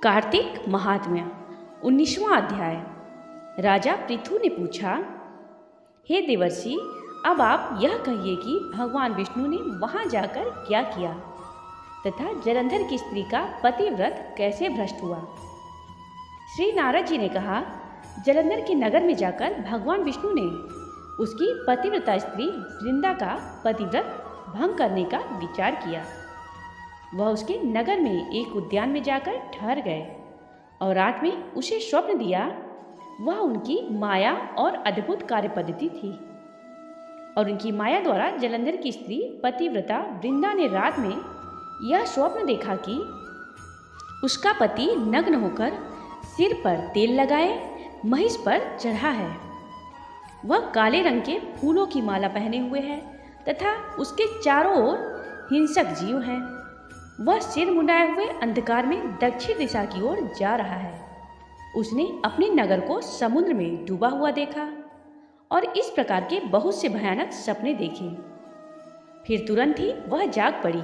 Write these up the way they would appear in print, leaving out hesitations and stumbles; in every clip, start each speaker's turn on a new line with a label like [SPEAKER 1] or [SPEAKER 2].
[SPEAKER 1] कार्तिक महात्म्य 19वां अध्याय। राजा पृथु ने पूछा, हे देवर्षि, अब आप यह कहिए कि भगवान विष्णु ने वहां जाकर क्या किया तथा जलंधर की स्त्री का पतिव्रत कैसे भ्रष्ट हुआ। श्री नारद जी ने कहा, जलंधर के नगर में जाकर भगवान विष्णु ने उसकी पतिव्रता स्त्री वृंदा का पतिव्रत भंग करने का विचार किया। वह उसके नगर में एक उद्यान में जाकर ठहर गए और रात में उसे स्वप्न दिया। वह उनकी माया और अद्भुत कार्य पद्धति थी और उनकी माया द्वारा जलंधर की स्त्री पतिव्रता वृंदा ने रात में यह स्वप्न देखा कि उसका पति नग्न होकर सिर पर तेल लगाए महिष पर चढ़ा है। वह काले रंग के फूलों की माला पहने हुए है तथा उसके चारों ओर हिंसक जीव हैं। वह सिर मुंडाए हुए अंधकार में दक्षिण दिशा की ओर जा रहा है। उसने अपने नगर को समुद्र में डूबा हुआ देखा और इस प्रकार के बहुत से भयानक सपने देखे। फिर तुरंत ही वह जाग पड़ी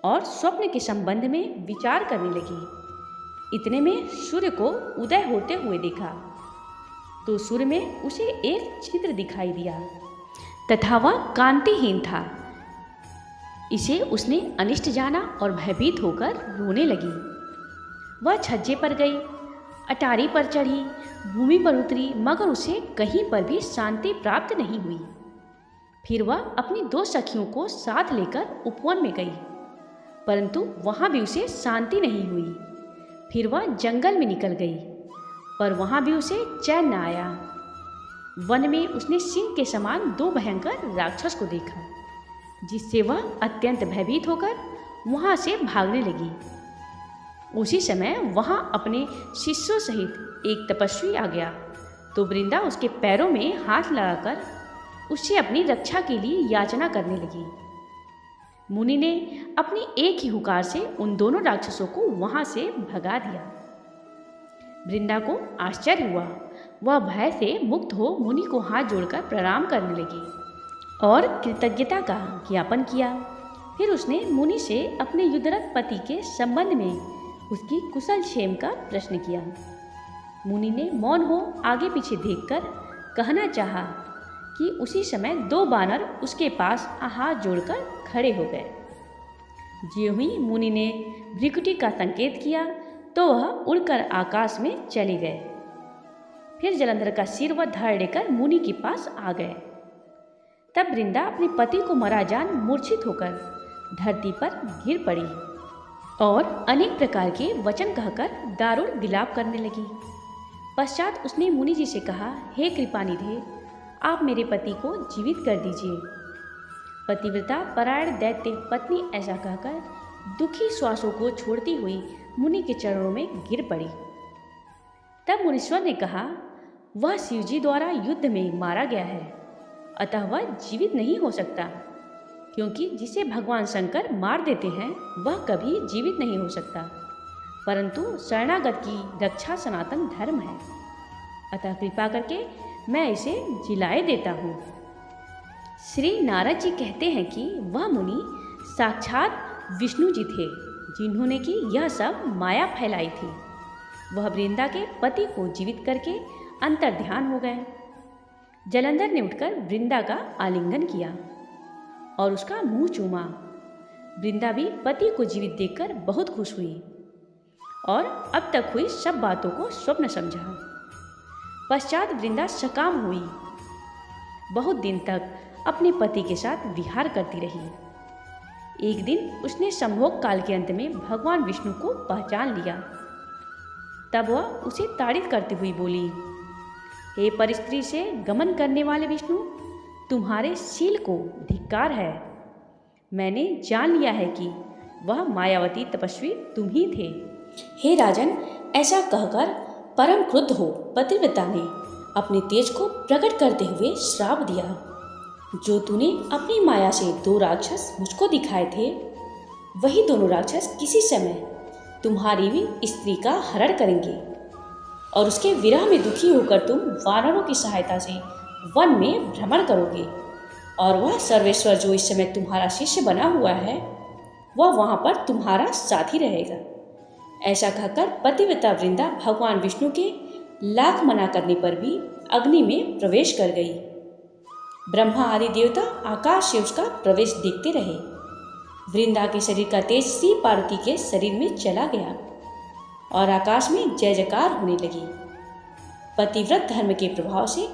[SPEAKER 1] और स्वप्न के संबंध में विचार करने लगी। इतने में सूर्य को उदय होते हुए देखा तो सूर्य में उसे एक चित्र दिखाई दिया तथा वह कांतिहीन था। इसे उसने अनिष्ट जाना और भयभीत होकर रोने लगी। वह छज्जे पर गई, अटारी पर चढ़ी, भूमि पर उतरी, मगर उसे कहीं पर भी शांति प्राप्त नहीं हुई। फिर वह अपनी 2 सखियों को साथ लेकर उपवन में गई, परंतु वहाँ भी उसे शांति नहीं हुई। फिर वह जंगल में निकल गई, पर वहाँ भी उसे चैन न आया। वन में उसने सिंह के समान 2 भयंकर राक्षस को देखा, जिससे वह अत्यंत भयभीत होकर वहाँ से भागने लगी। उसी समय वहाँ अपने शिष्यों सहित एक तपस्वी आ गया तो वृंदा उसके पैरों में हाथ लगाकर उससे अपनी रक्षा के लिए याचना करने लगी। मुनि ने अपनी एक ही हुकार से उन दोनों राक्षसों को वहाँ से भगा दिया। वृंदा को आश्चर्य हुआ। वह भय से मुक्त हो मुनि को हाथ जोड़कर प्रणाम करने लगी और कृतज्ञता का ज्ञापन किया। फिर उसने मुनि से अपने युद्धरत पति के संबंध में उसकी कुशल क्षेम का प्रश्न किया। मुनि ने मौन हो आगे पीछे देखकर कहना चाहा कि उसी समय 2 बानर उसके पास हाथ जोड़कर खड़े हो गए। ज्यों ही मुनि ने भ्रिकुटी का संकेत किया तो वह उड़कर आकाश में चले गए। फिर जलंधर का सिर व धड़ लेकर मुनि के पास आ गए। तब वृंदा अपने पति को मरा जान मूर्छित होकर धरती पर गिर पड़ी और अनेक प्रकार के वचन कहकर दारुण विलाप करने लगी। पश्चात उसने मुनि जी से कहा, हे कृपानिधे, आप मेरे पति को जीवित कर दीजिए। पतिव्रता परायण दैत्य पत्नी ऐसा कहकर दुखी श्वासों को छोड़ती हुई मुनि के चरणों में गिर पड़ी। तब मुनीश्वर ने कहा, वह शिवजी द्वारा युद्ध में मारा गया है, अतः वह जीवित नहीं हो सकता, क्योंकि जिसे भगवान शंकर मार देते हैं वह कभी जीवित नहीं हो सकता, परंतु शरणागत की रक्षा सनातन धर्म है। अतः कृपा करके मैं इसे जिलाए देता हूँ। श्री नारद जी कहते हैं कि वह मुनि साक्षात विष्णु जी थे, जिन्होंने कि यह सब माया फैलाई थी। वह वृंदा के पति को जीवित करके अंतर्ध्यान हो गए। जलंधर ने उठकर वृंदा का आलिंगन किया और उसका मुंह चूमा। वृंदा भी पति को जीवित देखकर बहुत खुश हुई और अब तक हुई सब बातों को स्वप्न समझा। पश्चात वृंदा सकाम हुई। बहुत दिन तक अपने पति के साथ विहार करती रही। एक दिन उसने संभोग काल के अंत में भगवान विष्णु को पहचान लिया। तब वह उसे ताड़ित करती हुई बोली, हे परिस्त्री से गमन करने वाले विष्णु, तुम्हारे शील को धिक्कार है। मैंने जान लिया है कि वह मायावती तपस्वी तुम ही थे। हे राजन, ऐसा कहकर परम क्रुद्ध हो पतिव्रता ने अपने तेज को प्रकट करते हुए श्राप दिया। जो तूने अपनी माया से 2 राक्षस मुझको दिखाए थे, वही दोनों राक्षस किसी समय तुम्हारी भी स्त्री का हरण करेंगे और उसके विरह में दुखी होकर तुम वानरों की सहायता से वन में भ्रमण करोगे और वह सर्वेश्वर जो इस समय तुम्हारा शिष्य बना हुआ है, वह वहाँ पर तुम्हारा साथी रहेगा। ऐसा कहकर पतिव्रता वृंदा भगवान विष्णु के लाख मना करने पर भी अग्नि में प्रवेश कर गई। ब्रह्मा आदि देवता आकाश से उसका प्रवेश देखते रहे। वृंदा के शरीर का तेज श्री पार्वती के शरीर में चला गया और आकाश में जय जयकार होने लगी। पतिव्रत धर्म के प्रभाव से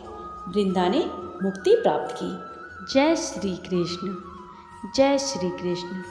[SPEAKER 1] वृंदा ने मुक्ति प्राप्त की। जय श्री कृष्ण, जय श्री कृष्ण।